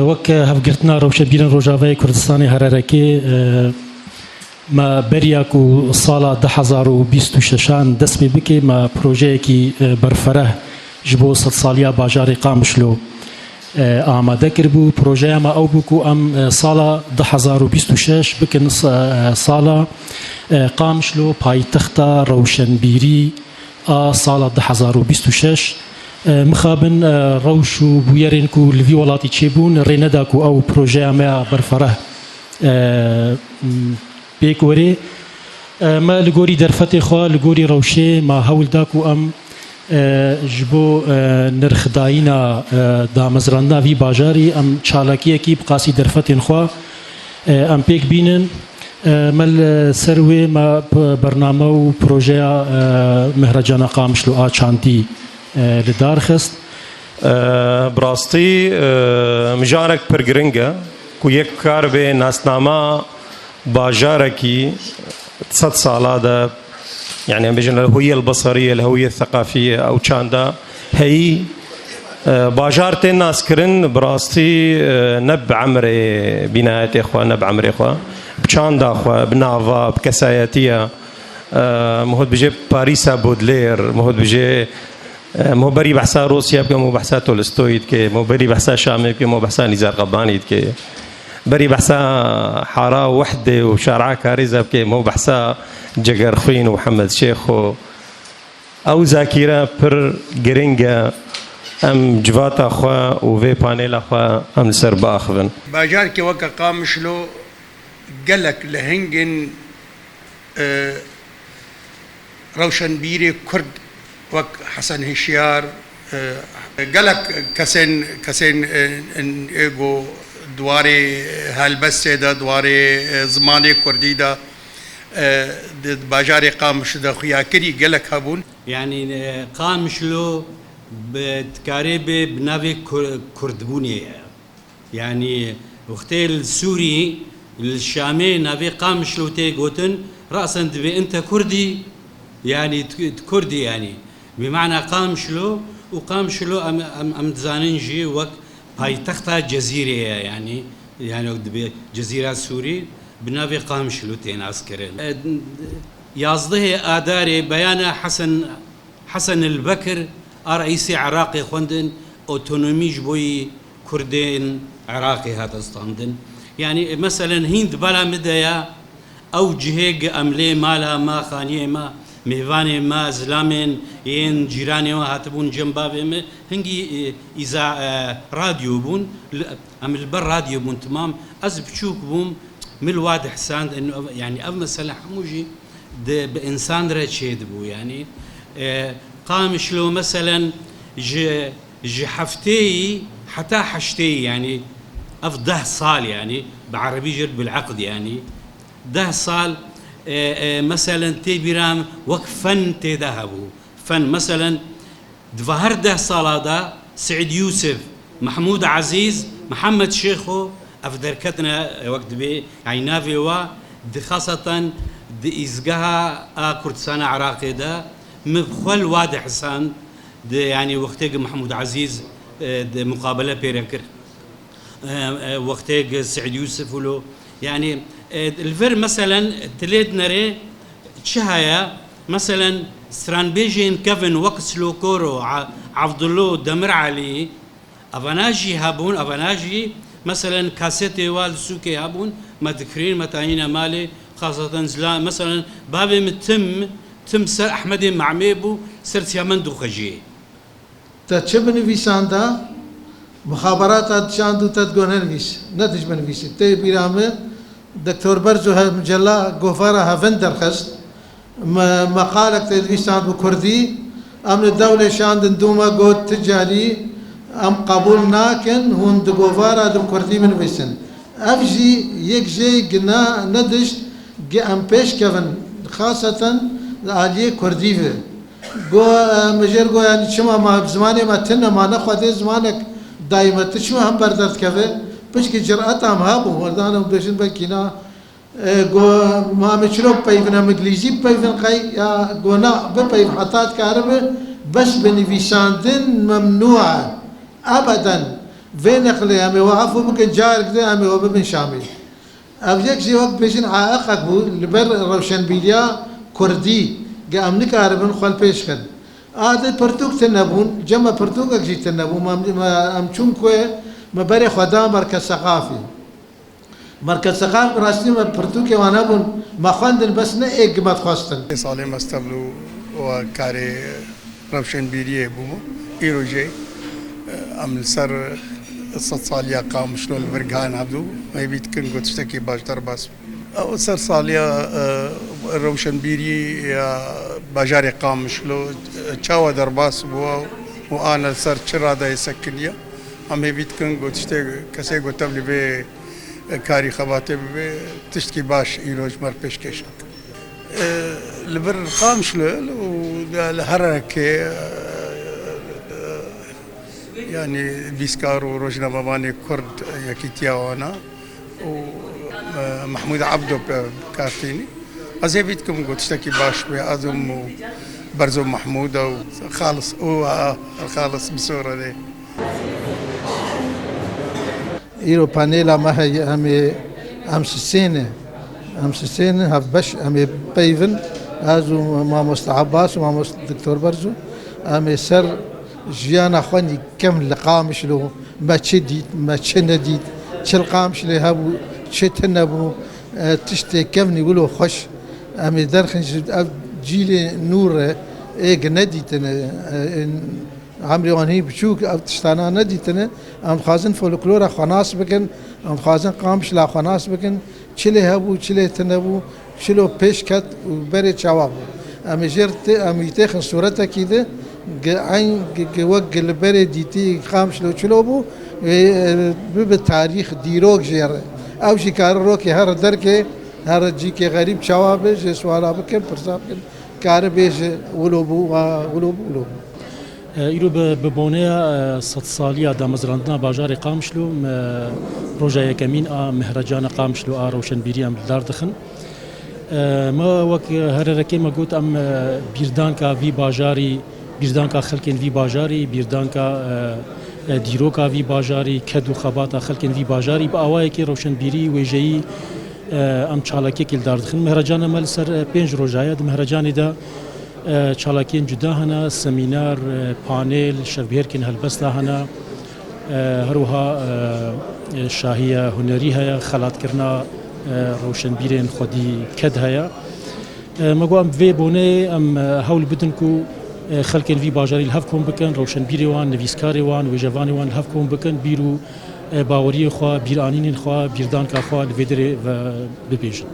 وەک هەفگرتنا ڕەوشەبیرن ڕۆژاوای کوردستانی هەرێرەکێ ما بەریاک و ساڵا 2026 دەست پێ بکێ ما پرۆژەیەکی بەرفەرە ji بۆ 100 ساڵیا باژارێ قامشلۆ ئامادە کردبوو. پرۆژەیە ما ئەو بوو و ئەم ساڵا 2026 بکن ساڵا قامشلۆ پایتەختە ڕەوشەنبیری ئا ساڵا 2026 مخابن ڕەوش و بویەرێن و لڤی وڵاتی چێبوون ڕێنەداک و ئەو پرۆژەیەمەیە بەرفەرە پێکوەرێ مە لە گۆری دەرفەتێ خوا لە گۆری ڕەوشێ ما هەوڵداک و ئەم ji بۆ نرخدایینا دامەزراندنا وی باژاری ئەم چالاکیەکی بقاسی دەرفەتێن خوا ئەم پێک بینن مە سەر وێ مە بەرنامە و پرۆژەیە مهرەجانە قامشلۆ ئا چاندی لەدار خست. بڕاستی مژارێک پڕ گرنگە و یەک کار بێ ناسنامە باژارێکی 100 ساڵادا يعني بيجن الهوية البصرية الهوية الثقافية أو شاندا هي باجارت الناس كرن براستي نب عمري بنايات إخوة نب عمري إخوة بشاندا إخوة بنافا بكساياتية مهود بيجي باريسا بودلير مهود بيجي مو بري بحثا روسيا بك مو بحثا تولستوي كي مو بري بحثا شامي بك مو بحثا نزار قباني كي بري بحثا حارة وحدة وشارع كاريزا بك مو بحثا جگر خوین و محمد شیخ و او ذاکیره پر گرنگه ام جواتا خوا و وی پانیلا خوا ام سر باخبن باجار کی وقت قامشلو قلق لهنجن روشن بيري كرد وك حسن هشيار قلق كسن ايجو دواري هالبسه دا دواري زماني كردي دا باجاري قامش دا خياكري قلك هابون يعني قامشلو بتكاريبي بنافي كردبوني يعني وقتي السوري الشامي نافي قامشلو تيغوتن رأسا دبي انت كردي يعني كردي يعني بمعنى قامشلو وقامشلو ام تزاننجي وك هاي تختها جزيرة يعني دبي جزيرة سوري بنافي قامشلو تين عسكرين يازده آداري بيانا حسن البكر رئيسي عراقي خوندن اوتونومي جبوي كردين عراقي هذا استاندن يعني مثلا هند بلا مدايا او جهيج املي مالها ما خانيه ما ميفاني ما زلامين ين جيراني هاتبون جنبابي هنجي اذا راديو بون ام البر راديو بون تمام از بشوك بوم من الواضح حسان انه يعني اما مثلا حموجي بانسان رشيد بو يعني قامش له مثلا جي حفتي حتى حشتي يعني افضه صال يعني بعربي جرد بالعقد يعني ده صال مثلا تيبرام وقفن تذهبوا فن مثلا دفهر ده صال هذا سعيد يوسف محمود عزيز محمد شيخو أفدركتنا وقت بي يعني نافيوا دي خاصة دي إزجاها كردستان عراقي دا مبخل واضح حسان دي يعني وقتك محمود عزيز دي مقابلة بيركر وقتك سعيد يوسف ولو يعني الفر مثلا تليد نري تشهايا مثلا سترانبيجين كيفن وكسلو كورو عبد الله دمر علي أفناجي هابون أفناجي مثلا كاسيتي والسوكي هابون ما تكرين متاهينا مالي خاصة زلام مثلا بابي تم سر أحمد معميبو سرت يمن دوخجي تشبني في ساندا مخابرات شاندو تدقون فيس نتج من فيس تي بيرامه دكتور برزو مجلة غفارة هافندر خست مقالك تدوي ساند بكردي أمن الدولة شاند دوما قد تجاري ام قبول ناكن هون دقوفارا دم كردي من ويسن افجي يك جي قنا ندشت جي ام بيش كفن خاصة عليه كرديفه جو مجر جو يعني شما ما زماني ما تنا ما ناخذ زمانك دائما تشو هم بردرت كفه بس كي جرأت هم هابو وردانا بدشن بكينا جو ما مشلو بيفنا مجليزي بيفن قاي يا جونا بيف حطات كهرباء بس بنفيساندن ممنوعة أبدا فين أخلي أمي وقفوا ممكن جارك ده أمي وببن شامل أبجيك زي وقت بيشن عائقك بو لبر روشن بيليا كردي جا أمني كهرباء خال بيش خد هذا برتوك تنبون جمع برتوك أجي تنبون ما أمشون كوي ما بري خدام مركز ثقافي مركز ثقافي راسني ما برتوك وانا بون ما خواندن بس نه إيج ما تخواستن سالم استبلو وكاري روشن بيريه بومو إيروجي عمل سر صاليا قام شلون البرقان عبدو ما يبيت كن قلت اشتكي باشتر بس أو سر صاليا روشن بيري باجاري قام شلو تشاو درباس بوا وأنا سر شرادا يسكنيا هم يبيت كن قلت اشتكي كسي قلت لي بي كاري خباتي بي تشتكي باش إيروج مر بيشكشك البر قام شلو والهركة يعني بيسكار وروجنا ماماني كرد يكيتيا وانا ومحمود عبدو كارتيني ازي بيتكم قلت اشتكي باش بأزم برزو محمود وخالص الخالص بصورة دي إيرو بانيلا ما هي أمس السنة هف بش أمي بيفن هذو ما مستعباس وما دكتور برزو أمي سر جيانا خواني كم لقامش له ما تشديد ما تشنديد تشلقامش له هابو تشتنبو تشتي كم يقولوا خش أمي درخن جيلي نور إيه نديتنا عمري وانهي بشوك أو تشتانا نديتنا أم خازن فولكلورا خناس بكن أم خازن قامش لا خناس بكن چله هابو چله تنبو چلو پیش کت وبري چواب أمي جرت أمي تخن صورتها كده عين وق البري ديتي خامش لو چلو بو بالتاريخ ديروك جير أو شي كار روكي هر دركي هر جي كي غريب چواب جي سوالا بكن پرساب كن كار بيج ولو بو ایرو ببونه صد سالیا دامزراندنا باجار قامشلو روجا یکمین مهرجان قامشلو روشن بیریم دار دخن ما وک هر رکی ما گوت ام بیردان کا وی باجاری بیردان کا خلکن وی باجاری بیردان کا دیرو کا وی باجاری کدو خبات خلکن وی باجاری با اوای کی روشن بیری وجهی ام چالاکی کل دار دخن مهرجان مال سر 5 روزایه مهرجان دا چالاکین جدا هنا سمینار پانل شبهر کن هلبستا هنا هروها شاهیه هنری هیا خلات کرنا روشن بیرین خودی کد هیا مگو ام وی بونه ام هول بدن کو خلکن وی باجاری الهف کن بکن روشن بیری وان نویسکاری وان و جوانی وان الهف کن بکن بیرو باوری خوا بیرانین خوا بیردان کا خوا لویدر و ببیجن